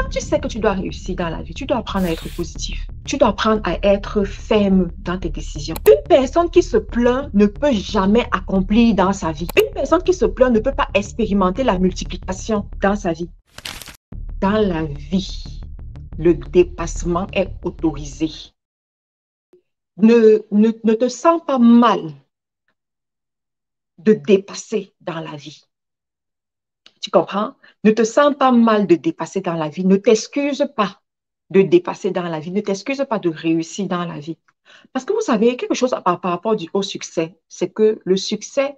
tu sais que tu dois réussir dans la vie, tu dois apprendre à être positif. Tu dois apprendre à être ferme dans tes décisions. Une personne qui se plaint ne peut jamais accomplir dans sa vie. Une personne qui se plaint ne peut pas expérimenter la multiplication dans sa vie. Dans la vie, le dépassement est autorisé. Ne te sens pas mal de dépasser dans la vie. Tu comprends? Ne te sens pas mal de dépasser dans la vie. Ne t'excuse pas de dépasser dans la vie. Ne t'excuse pas de réussir dans la vie. Parce que vous savez, quelque chose par rapport au succès, c'est que le succès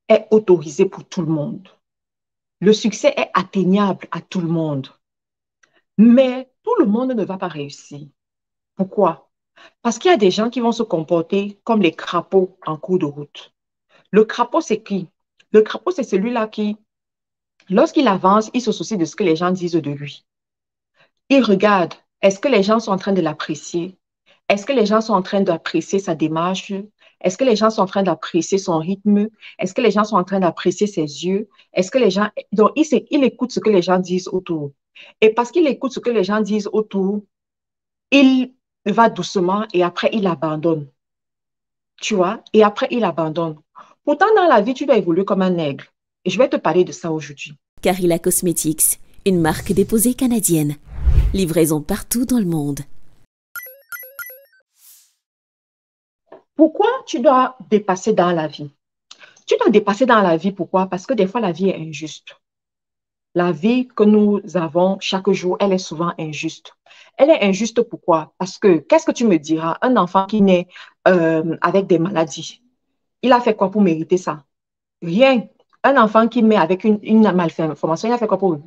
est autorisé pour tout le monde. Le succès est atteignable à tout le monde. Mais tout le monde ne va pas réussir. Pourquoi? Parce qu'il y a des gens qui vont se comporter comme les crapauds en cours de route. Le crapaud, c'est qui? Le crapaud, c'est celui-là qui, lorsqu'il avance, il se soucie de ce que les gens disent de lui. Il regarde, est-ce que les gens sont en train de l'apprécier? Est-ce que les gens sont en train d'apprécier sa démarche? Est-ce que les gens sont en train d'apprécier son rythme? Est-ce que les gens sont en train d'apprécier ses yeux? Est-ce que les gens... Donc, il écoute ce que les gens disent autour. Et parce qu'il écoute ce que les gens disent autour, il va doucement et après, il abandonne. Tu vois? Et après, il abandonne. Pourtant, dans la vie, tu dois évoluer comme un aigle. Et je vais te parler de ça aujourd'hui. Carilla Cosmetics, une marque déposée canadienne. Livraison partout dans le monde. Pourquoi tu dois dépasser dans la vie? Tu dois dépasser dans la vie, pourquoi? Parce que des fois, la vie est injuste. La vie que nous avons chaque jour, elle est souvent injuste. Elle est injuste pourquoi? Parce que, qu'est-ce que tu me diras? Un enfant qui naît avec des maladies, il a fait quoi pour mériter ça? Rien. Un enfant qui naît avec une malformation, il a fait quoi pour...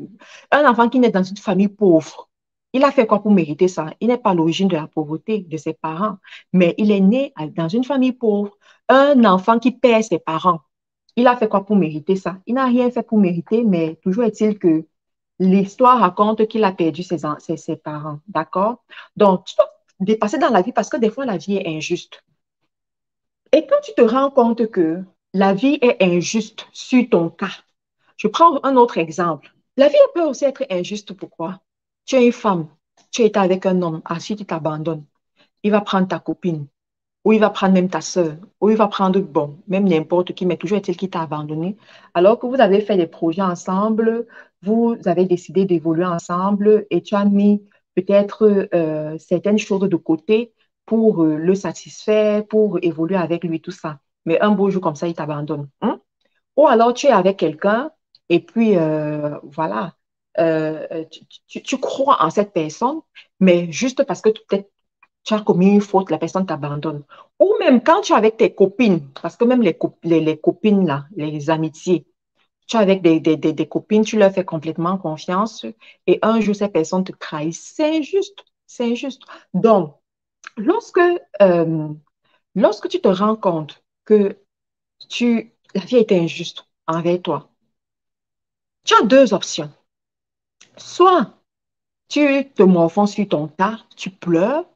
Un enfant qui naît dans une famille pauvre, il a fait quoi pour mériter ça? Il n'est pas à l'origine de la pauvreté de ses parents, mais il est né dans une famille pauvre. Un enfant qui perd ses parents, il a fait quoi pour mériter ça? Il n'a rien fait pour mériter, mais toujours est-il que l'histoire raconte qu'il a perdu ses parents. D'accord? Donc, tu dois dépasser dans la vie parce que des fois, la vie est injuste. Et quand tu te rends compte que la vie est injuste sur ton cas, je prends un autre exemple. La vie peut aussi être injuste. Pourquoi? Tu es une femme, tu es avec un homme, ensuite il t'abandonne. Il va prendre ta copine, ou il va prendre même ta soeur, ou il va prendre, bon, même n'importe qui, mais toujours est-il qu'il t'a abandonné. Alors que vous avez fait des projets ensemble, vous avez décidé d'évoluer ensemble et tu as mis peut-être certaines choses de côté pour le satisfaire, pour évoluer avec lui, tout ça. Mais un beau jour comme ça, il t'abandonne. Hein? Ou alors tu es avec quelqu'un et puis voilà, tu crois en cette personne, mais juste parce que peut-être tu as commis une faute, la personne t'abandonne. Ou même quand tu es avec tes copines, parce que même les copines, là, les amitiés, tu es avec des copines, tu leur fais complètement confiance et un jour, ces personnes te trahissent. C'est injuste, c'est injuste. Donc, lorsque, euh, lorsque tu te rends compte que la vie est injuste envers toi, tu as deux options. Soit tu te morfonds sur ton tas, tu pleures,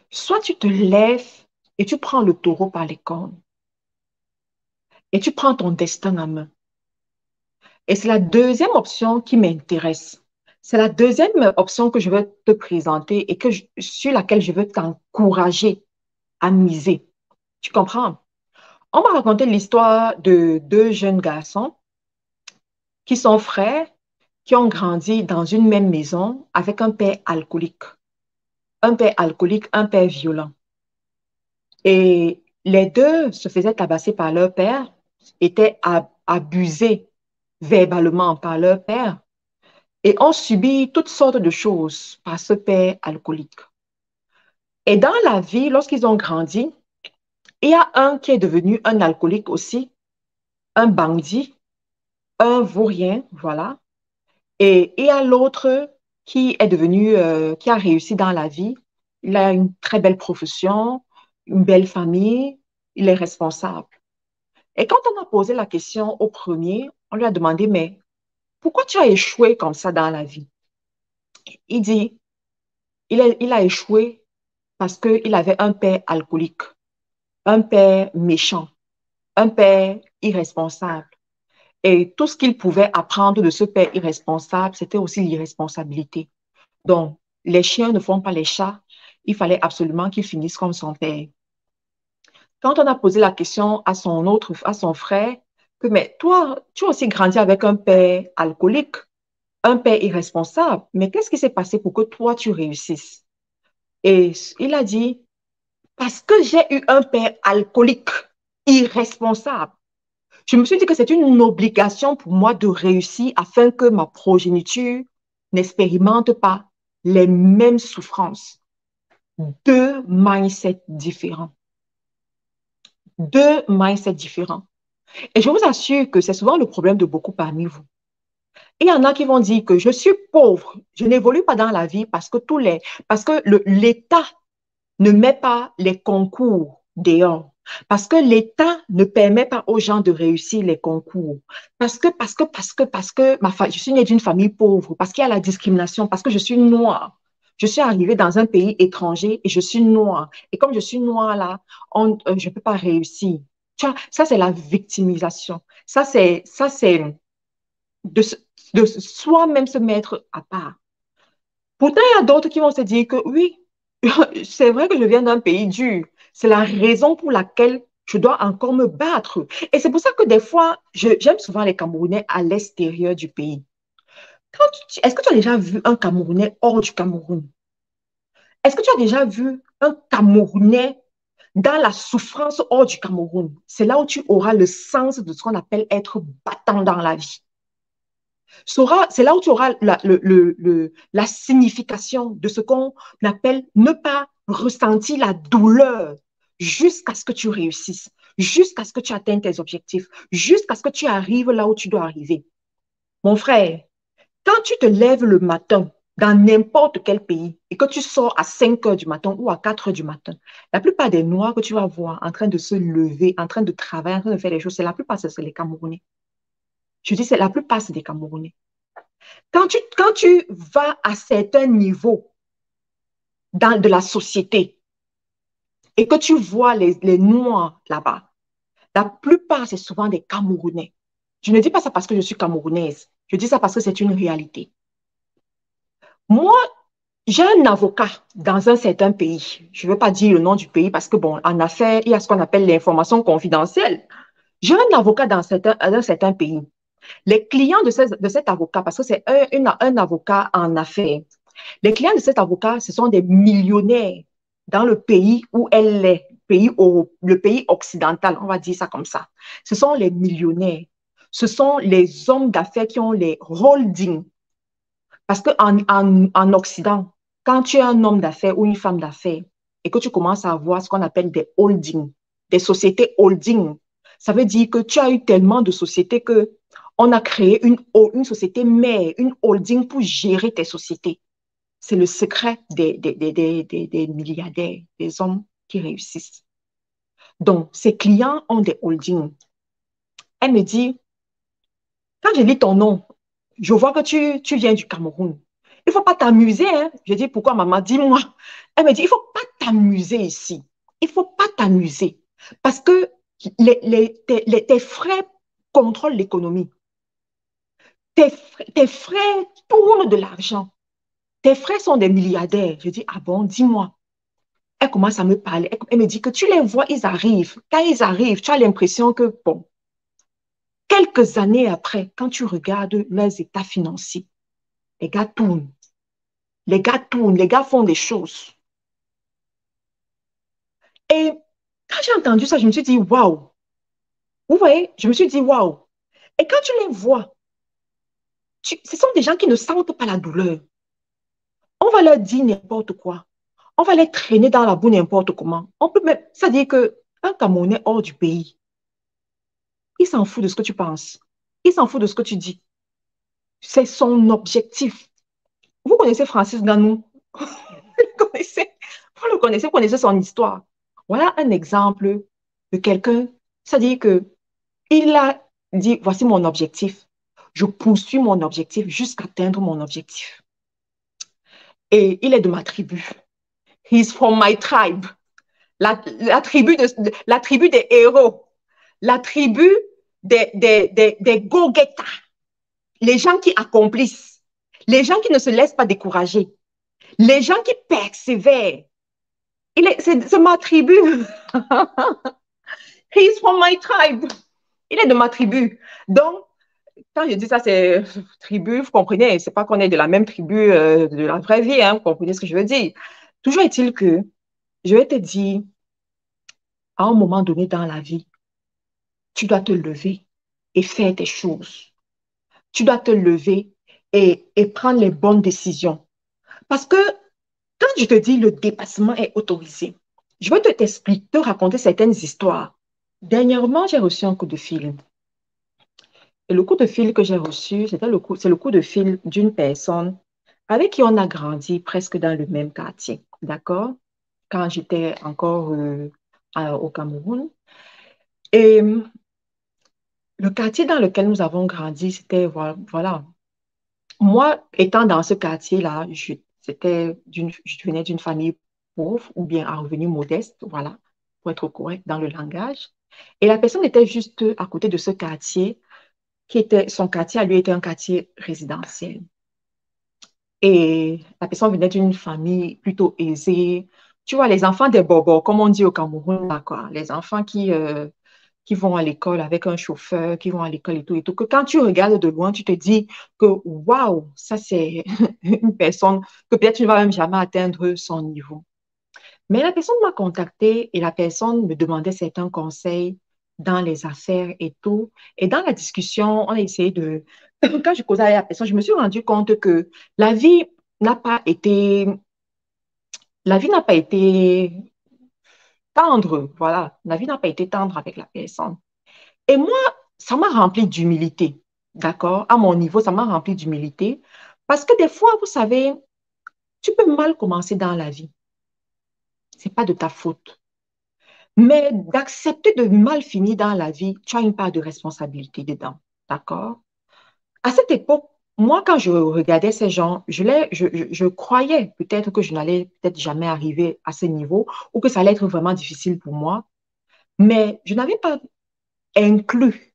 soit tu te lèves et tu prends le taureau par les cornes et tu prends ton destin en main. Et c'est la deuxième option qui m'intéresse. C'est la deuxième option que je veux te présenter et sur laquelle je veux t'encourager à miser. Tu comprends? On va raconter l'histoire de deux jeunes garçons qui sont frères, qui ont grandi dans une même maison avec un père alcoolique. Un père alcoolique, un père violent. Et les deux se faisaient tabasser par leur père, étaient abusés verbalement par leur père et ont subi toutes sortes de choses par ce père alcoolique. Et dans la vie, lorsqu'ils ont grandi, il y a un qui est devenu un alcoolique aussi, un bandit, un vaurien, voilà. Et il y a l'autre qui est devenu, qui a réussi dans la vie. Il a une très belle profession, une belle famille, il est responsable. Et quand on a posé la question au premier, on lui a demandé, mais pourquoi tu as échoué comme ça dans la vie? Il dit, il a échoué parce qu'il avait un père alcoolique, un père méchant, un père irresponsable. Et tout ce qu'il pouvait apprendre de ce père irresponsable, c'était aussi l'irresponsabilité. Donc, les chiens ne font pas les chats. Il fallait absolument qu'il finisse comme son père. Quand on a posé la question à son frère, que mais toi, tu as aussi grandi avec un père alcoolique, un père irresponsable, mais qu'est-ce qui s'est passé pour que toi, tu réussisses? Et il a dit, parce que j'ai eu un père alcoolique, irresponsable, je me suis dit que c'est une obligation pour moi de réussir afin que ma progéniture n'expérimente pas les mêmes souffrances. Deux mindsets différents. Deux mindsets différents. Et je vous assure que c'est souvent le problème de beaucoup parmi vous. Il y en a qui vont dire que je suis pauvre, je n'évolue pas dans la vie parce que l'État ne met pas les concours dehors. Parce que l'État ne permet pas aux gens de réussir les concours. Parce que je suis née d'une famille pauvre, parce qu'il y a la discrimination, parce que je suis noire. Je suis arrivée dans un pays étranger et je suis noire. Et comme je suis noire là, je ne peux pas réussir. Tu vois, ça, c'est la victimisation. Ça, c'est de, de soi-même se mettre à part. Pourtant, il y a d'autres qui vont se dire que oui, c'est vrai que je viens d'un pays dur. C'est la raison pour laquelle je dois encore me battre. Et c'est pour ça que des fois, j'aime souvent les Camerounais à l'extérieur du pays. Est-ce que tu as déjà vu un Camerounais hors du Cameroun? Est-ce que tu as déjà vu un Camerounais dans la souffrance hors du Cameroun? C'est là où tu auras le sens de ce qu'on appelle être battant dans la vie. C'est là où tu auras la signification de ce qu'on appelle ne pas ressentir la douleur jusqu'à ce que tu réussisses, jusqu'à ce que tu atteignes tes objectifs, jusqu'à ce que tu arrives là où tu dois arriver. Mon frère, quand tu te lèves le matin dans n'importe quel pays et que tu sors à 5 heures du matin ou à 4 heures du matin, la plupart des Noirs que tu vas voir en train de se lever, en train de travailler, en train de faire les choses, c'est la plupart, c'est les Camerounais. Je dis, c'est la plupart, c'est des Camerounais. Quand tu vas à certains niveaux de la société et que tu vois les Noirs là-bas, la plupart, c'est souvent des Camerounais. Je ne dis pas ça parce que je suis camerounaise. Je dis ça parce que c'est une réalité. Moi, j'ai un avocat dans un certain pays. Je ne veux pas dire le nom du pays parce que, bon, en affaires, il y a ce qu'on appelle l'information confidentielle. J'ai un avocat dans un certain pays. Les clients de cet avocat, parce que c'est un avocat en affaires, les clients de cet avocat, ce sont des millionnaires dans le pays où elle est, le pays occidental, on va dire ça comme ça. Ce sont les millionnaires. Ce sont les hommes d'affaires qui ont les holdings. Parce qu'en Occident, quand tu es un homme d'affaires ou une femme d'affaires et que tu commences à avoir ce qu'on appelle des holdings, des sociétés holding, ça veut dire que tu as eu tellement de sociétés que on a créé une société mère, une holding pour gérer tes sociétés. C'est le secret des milliardaires, des hommes qui réussissent. Donc, ses clients ont des holdings. Elle me dit, quand je lis ton nom, je vois que tu viens du Cameroun. Il ne faut pas t'amuser. Hein? Je dis, pourquoi maman? Dis-moi. Elle me dit, il ne faut pas t'amuser ici. Il ne faut pas t'amuser. Parce que tes frères contrôlent l'économie. Tes frères tournent de l'argent. Tes frères sont des milliardaires. Je dis, ah bon, dis-moi. Elle commence à me parler. Elle me dit que tu les vois, ils arrivent. Quand ils arrivent, tu as l'impression que, bon, quelques années après, quand tu regardes leurs états financiers, les gars tournent. Les gars tournent, les gars font des choses. Et quand j'ai entendu ça, je me suis dit, waouh. Vous voyez, je me suis dit, waouh. Et quand tu les vois, ce sont des gens qui ne sentent pas la douleur. On va leur dire n'importe quoi. On va les traîner dans la boue n'importe comment. On peut même, c'est-à-dire qu'un Camerounais hors du pays, il s'en fout de ce que tu penses. Il s'en fout de ce que tu dis. C'est son objectif. Vous connaissez Francis Ganou? Vous connaissez son histoire. Voilà un exemple de quelqu'un, c'est-à-dire que il a dit, voici mon objectif. Je poursuis mon objectif jusqu'à atteindre mon objectif. Et il est de ma tribu. He's from my tribe. La tribu des héros. La tribu des go-getters, les gens qui accomplissent, les gens qui ne se laissent pas décourager, les gens qui persévèrent. C'est ma tribu. He's from my tribe. Il est de ma tribu. Donc, quand je dis ça, c'est tribu, vous comprenez, c'est pas qu'on est de la même tribu de la vraie vie, hein, vous comprenez ce que je veux dire. Toujours est-il que je vais te dire, à un moment donné dans la vie, tu dois te lever et faire tes choses. Tu dois te lever et prendre les bonnes décisions. Parce que quand je te dis le dépassement est autorisé, je vais t'expliquer, te raconter certaines histoires. Dernièrement, j'ai reçu un coup de fil. Et le coup de fil que j'ai reçu, c'est le coup de fil d'une personne avec qui on a grandi presque dans le même quartier. D'accord? Quand j'étais encore au Cameroun. Et le quartier dans lequel nous avons grandi, c'était, voilà. Moi, étant dans ce quartier-là, je venais d'une famille pauvre ou bien à revenu modeste, voilà, pour être correct dans le langage. Et la personne était juste à côté de ce quartier son quartier à lui était un quartier résidentiel. Et la personne venait d'une famille plutôt aisée. Tu vois, les enfants des bobos, comme on dit au Cameroun, là, quoi. Les enfants qui vont à l'école avec un chauffeur, qui vont à l'école et tout, que quand tu regardes de loin, tu te dis que, waouh, ça c'est une personne que peut-être tu ne vas même jamais atteindre son niveau. Mais la personne m'a contacté et la personne me demandait certains conseils dans les affaires et tout. Et dans la discussion, on a essayé de... Quand je causais avec la personne, je me suis rendu compte que la vie n'a pas été... La vie n'a pas été tendre, voilà. La vie n'a pas été tendre avec la personne. Et moi, ça m'a rempli d'humilité, d'accord? À mon niveau, ça m'a rempli d'humilité. Parce que des fois, vous savez, tu peux mal commencer dans la vie. C'est pas de ta faute. Mais d'accepter de mal finir dans la vie, tu as une part de responsabilité dedans. D'accord? À cette époque, moi, quand je regardais ces gens, je croyais peut-être que je n'allais peut-être jamais arriver à ce niveau ou que ça allait être vraiment difficile pour moi. Mais je n'avais pas inclus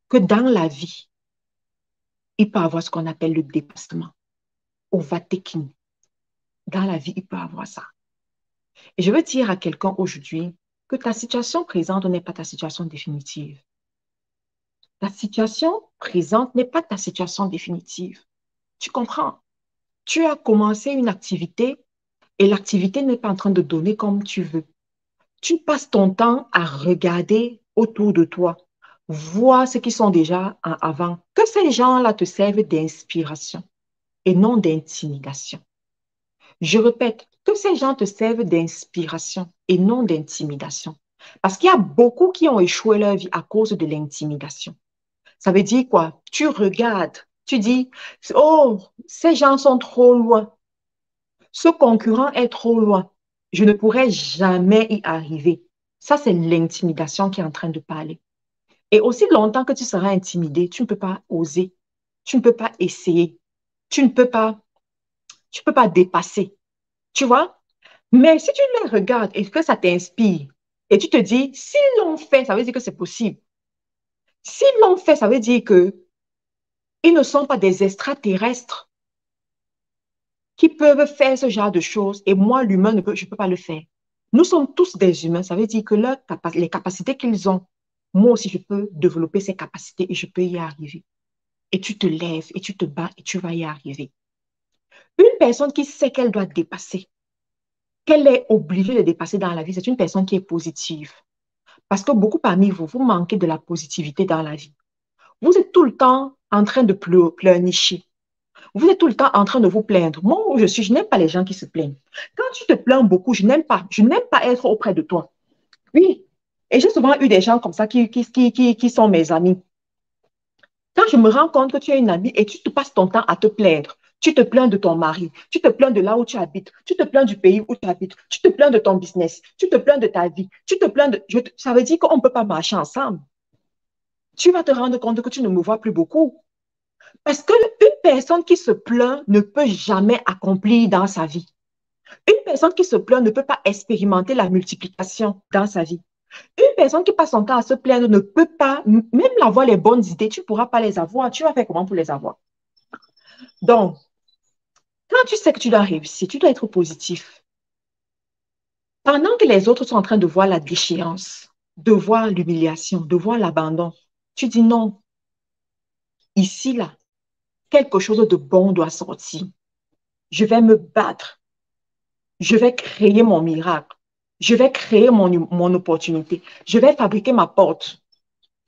que dans la vie, il peut y avoir ce qu'on appelle le dépassement, overtaking. Dans la vie, il peut y avoir ça. Et je veux dire à quelqu'un aujourd'hui que ta situation présente n'est pas ta situation définitive. Ta situation présente n'est pas ta situation définitive. Tu comprends? Tu as commencé une activité et l'activité n'est pas en train de donner comme tu veux. Tu passes ton temps à regarder autour de toi, voir ce qui sont déjà en avant, que ces gens-là te servent d'inspiration et non d'intimidation. Je répète, que ces gens te servent d'inspiration et non d'intimidation. Parce qu'il y a beaucoup qui ont échoué leur vie à cause de l'intimidation. Ça veut dire quoi? Tu regardes, tu dis, oh, ces gens sont trop loin. Ce concurrent est trop loin. Je ne pourrai jamais y arriver. Ça, c'est l'intimidation qui est en train de parler. Et aussi longtemps que tu seras intimidé, tu ne peux pas oser. Tu ne peux pas essayer. Tu ne peux pas, tu peux pas dépasser. Tu vois? Mais si tu les regardes et que ça t'inspire, et tu te dis, s'ils l'ont fait, ça veut dire que c'est possible. S'ils l'ont fait, ça veut dire que ils ne sont pas des extraterrestres qui peuvent faire ce genre de choses et moi, l'humain, je ne peux pas le faire. Nous sommes tous des humains. Ça veut dire que les capacités qu'ils ont, moi aussi, je peux développer ces capacités et je peux y arriver. Et tu te lèves et tu te bats et tu vas y arriver. Une personne qui sait qu'elle doit dépasser, qu'elle est obligée de dépasser dans la vie, c'est une personne qui est positive. Parce que beaucoup parmi vous, vous manquez de la positivité dans la vie. Vous êtes tout le temps en train de pleurnicher. Vous êtes tout le temps en train de vous plaindre. Moi, où je n'aime pas les gens qui se plaignent. Quand tu te plains beaucoup, je n'aime pas. Je n'aime pas être auprès de toi. Oui. Et j'ai souvent eu des gens comme ça qui sont mes amis. Quand je me rends compte que tu es une amie et tu te passes ton temps à te plaindre, tu te plains de ton mari, tu te plains de là où tu habites, tu te plains du pays où tu habites, tu te plains de ton business, tu te plains de ta vie, tu te plains de... ça veut dire qu'on ne peut pas marcher ensemble. Tu vas te rendre compte que tu ne me vois plus beaucoup. Parce qu'une personne qui se plaint ne peut jamais accomplir dans sa vie. Une personne qui se plaint ne peut pas expérimenter la multiplication dans sa vie. Une personne qui passe son temps à se plaindre ne peut pas, même avoir les bonnes idées, tu ne pourras pas les avoir. Tu vas faire comment pour les avoir? Donc, quand tu sais que tu dois réussir, tu dois être positif. Pendant que les autres sont en train de voir la déchéance, de voir l'humiliation, de voir l'abandon, tu dis non, ici, là, quelque chose de bon doit sortir. Je vais me battre. Je vais créer mon miracle. Je vais créer mon opportunité. Je vais fabriquer ma porte.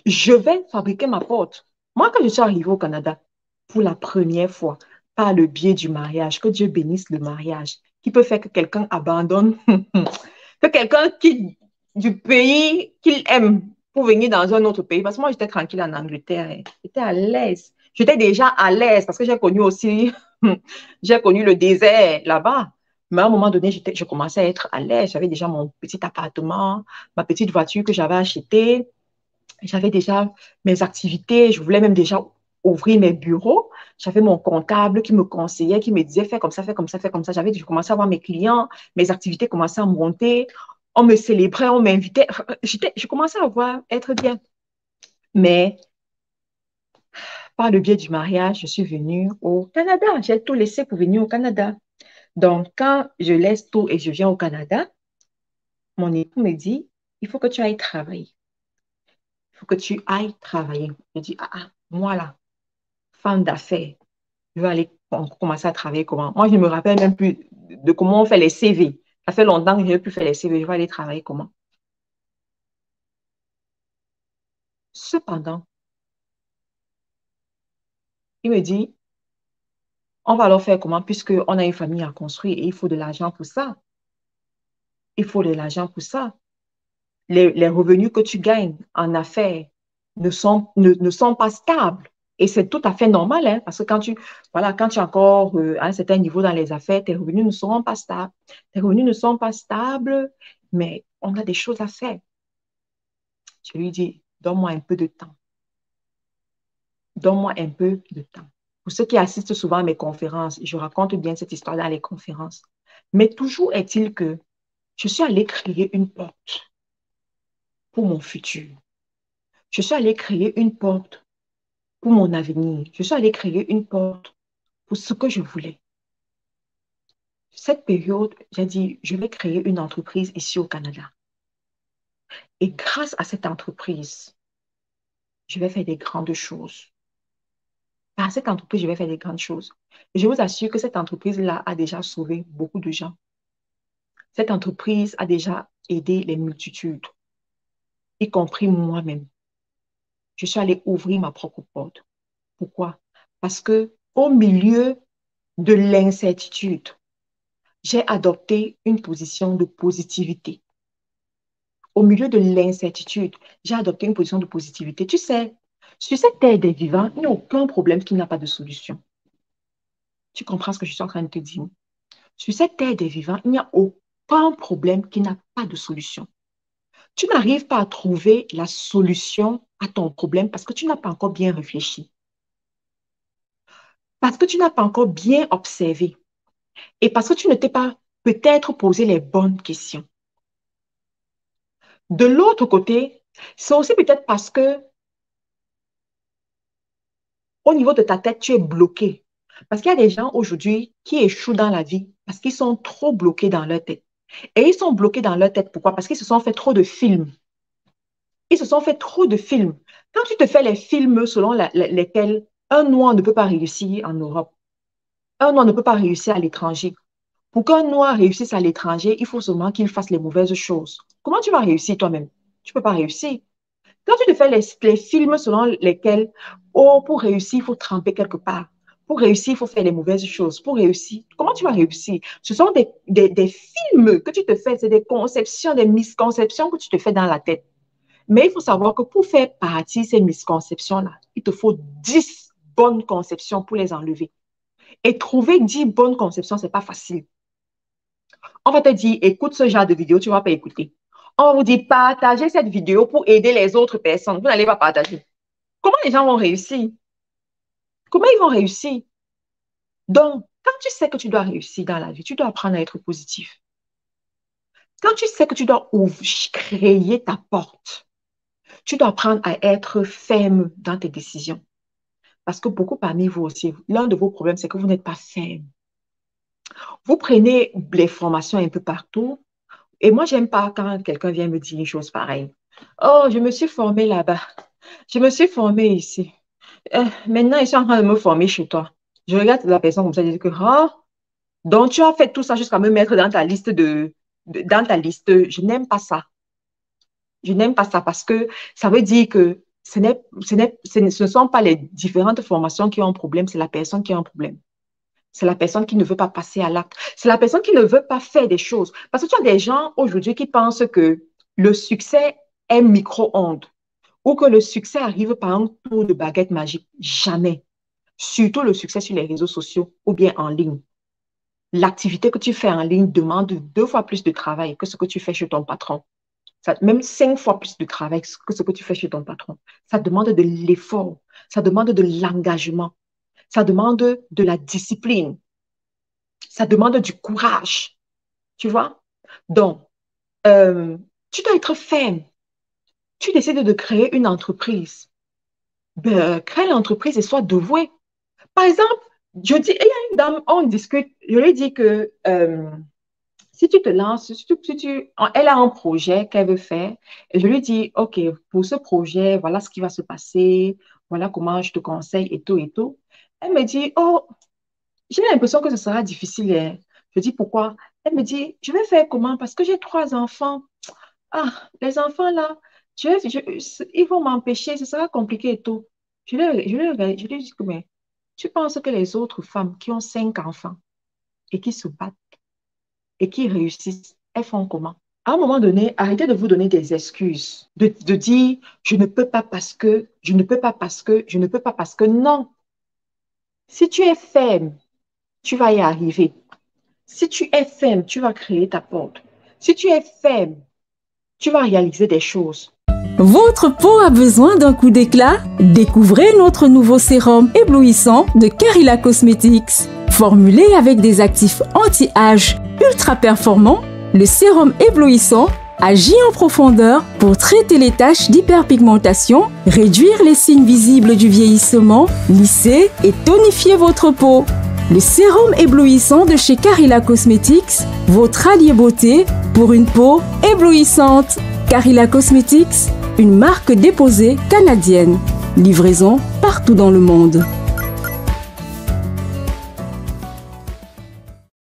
Je vais fabriquer ma porte. Moi, quand je suis arrivée au Canada, pour la première fois, par le biais du mariage, que Dieu bénisse le mariage, qui peut faire que quelqu'un abandonne, que quelqu'un quitte du pays qu'il aime pour venir dans un autre pays. Parce que moi, j'étais tranquille en Angleterre. J'étais à l'aise. J'étais déjà à l'aise parce que j'ai connu aussi, j'ai connu le désert là-bas. Mais à un moment donné, je commençais à être à l'aise. J'avais déjà mon petit appartement, ma petite voiture que j'avais achetée. J'avais déjà mes activités. Je voulais même déjà ouvrir mes bureaux. J'avais mon comptable qui me conseillait, qui me disait fais comme ça, fais comme ça, fais comme ça. Je commençais à voir mes clients, mes activités commençaient à monter. On me célébrait, on m'invitait. Je commençais à voir être bien. Mais par le biais du mariage, je suis venue au Canada. J'ai tout laissé pour venir au Canada. Donc, quand je laisse tout et je viens au Canada, mon époux me dit, il faut que tu ailles travailler. Il faut que tu ailles travailler. Je dis, moi là, femme d'affaires, je vais aller commencer à travailler comment? Moi, je ne me rappelle même plus de comment on fait les CV. Ça fait longtemps que je n'ai plus fait les CV. Je vais aller travailler comment? Cependant, il me dit, on va alors faire comment? Puisqu'on a une famille à construire et il faut de l'argent pour ça. Il faut de l'argent pour ça. Les revenus que tu gagnes en affaires ne sont pas stables. Et c'est tout à fait normal, hein, parce que voilà, quand tu es encore à un certain niveau dans les affaires, tes revenus ne seront pas stables. Tes revenus ne sont pas stables, mais on a des choses à faire. Je lui dis, donne-moi un peu de temps. Donne-moi un peu de temps. Pour ceux qui assistent souvent à mes conférences, je raconte bien cette histoire dans les conférences. Mais toujours est-il que je suis allée créer une porte pour mon futur. Je suis allée créer une porte pour mon avenir. Je suis allée créer une porte pour ce que je voulais. Cette période, j'ai dit, je vais créer une entreprise ici au Canada. Et grâce à cette entreprise, je vais faire des grandes choses. Par cette entreprise, je vais faire des grandes choses. Et je vous assure que cette entreprise-là a déjà sauvé beaucoup de gens. Cette entreprise a déjà aidé les multitudes, y compris moi-même. Je suis allée ouvrir ma propre porte. Pourquoi? Parce que au milieu de l'incertitude, j'ai adopté une position de positivité. Au milieu de l'incertitude, j'ai adopté une position de positivité. Tu sais, sur cette terre des vivants, il n'y a aucun problème qui n'a pas de solution. Tu comprends ce que je suis en train de te dire? Sur cette terre des vivants, il n'y a aucun problème qui n'a pas de solution. Tu n'arrives pas à trouver la solution à ton problème parce que tu n'as pas encore bien réfléchi, parce que tu n'as pas encore bien observé et parce que tu ne t'es pas peut-être posé les bonnes questions. De l'autre côté, c'est aussi peut-être parce que au niveau de ta tête, tu es bloqué. Parce qu'il y a des gens aujourd'hui qui échouent dans la vie parce qu'ils sont trop bloqués dans leur tête. Et ils sont bloqués dans leur tête. Pourquoi? Parce qu'ils se sont fait trop de films. Ils se sont fait trop de films. Quand tu te fais les films selon lesquels un noir ne peut pas réussir en Europe, un noir ne peut pas réussir à l'étranger. Pour qu'un noir réussisse à l'étranger, il faut seulement qu'il fasse les mauvaises choses. Comment tu vas réussir toi-même? Tu ne peux pas réussir. Quand tu te fais les films selon lesquels, oh, pour réussir, il faut tremper quelque part. Pour réussir, il faut faire les mauvaises choses. Pour réussir, comment tu vas réussir? Ce sont des films que tu te fais, c'est des conceptions, des misconceptions que tu te fais dans la tête. Mais il faut savoir que pour faire partie de ces misconceptions-là, il te faut 10 bonnes conceptions pour les enlever. Et trouver 10 bonnes conceptions, ce n'est pas facile. On va te dire, écoute ce genre de vidéo, tu ne vas pas écouter. On vous dit, partagez cette vidéo pour aider les autres personnes. Vous n'allez pas partager. Comment les gens vont réussir? Comment ils vont réussir? Donc, quand tu sais que tu dois réussir dans la vie, tu dois apprendre à être positif. Quand tu sais que tu dois créer ta porte, tu dois apprendre à être ferme dans tes décisions. Parce que beaucoup parmi vous aussi, l'un de vos problèmes, c'est que vous n'êtes pas ferme. Vous prenez les formations un peu partout. Et moi, j'aime pas quand quelqu'un vient me dire une chose pareille. Oh, je me suis formée là-bas. Je me suis formée ici. Maintenant, ils sont en train de me former chez toi. Je regarde la personne comme ça, je dis que, oh, donc tu as fait tout ça jusqu'à me mettre dans ta liste dans ta liste. Je n'aime pas ça. Je n'aime pas ça parce que ça veut dire que ce ne sont pas les différentes formations qui ont un problème, c'est la personne qui a un problème. C'est la personne qui ne veut pas passer à l'acte. C'est la personne qui ne veut pas faire des choses. Parce que tu as des gens aujourd'hui qui pensent que le succès est micro-ondes ou que le succès arrive par un tour de baguette magique. Jamais. Surtout le succès sur les réseaux sociaux ou bien en ligne. L'activité que tu fais en ligne demande 2 fois plus de travail que ce que tu fais chez ton patron. Même 5 fois plus de travail que ce que tu fais chez ton patron. Ça demande de l'effort. Ça demande de l'engagement. Ça demande de la discipline. Ça demande du courage. Tu vois? Donc, tu dois être ferme. Tu décides de créer une entreprise. Ben, crée l'entreprise et sois dévoué. Par exemple, je dis, il y a une dame, on discute, je lui dis que si tu te lances, elle a un projet qu'elle veut faire, et je lui dis, OK, pour ce projet, voilà ce qui va se passer, voilà comment je te conseille et tout et tout. Elle me dit, oh, j'ai l'impression que ce sera difficile, hein. Je dis, pourquoi? Elle me dit, je vais faire comment? Parce que j'ai 3 enfants. Ah, les enfants là, ils vont m'empêcher, ce sera compliqué et tout. Je lui dis que, mais tu penses que les autres femmes qui ont 5 enfants et qui se battent et qui réussissent, elles font comment? À un moment donné, arrêtez de vous donner des excuses, de dire je ne peux pas parce que, je ne peux pas parce que, je ne peux pas parce que non. Si tu es ferme, tu vas y arriver. Si tu es ferme, tu vas créer ta porte. Si tu es ferme, tu vas réaliser des choses. Votre peau a besoin d'un coup d'éclat? Découvrez notre nouveau sérum éblouissant de Carilla Cosmetics. Formulé avec des actifs anti-âge ultra performants, le sérum éblouissant agit en profondeur pour traiter les taches d'hyperpigmentation, réduire les signes visibles du vieillissement, lisser et tonifier votre peau. Le sérum éblouissant de chez Carilla Cosmetics, votre allié beauté pour une peau éblouissante. Carilla Cosmetics, une marque déposée canadienne. Livraison partout dans le monde.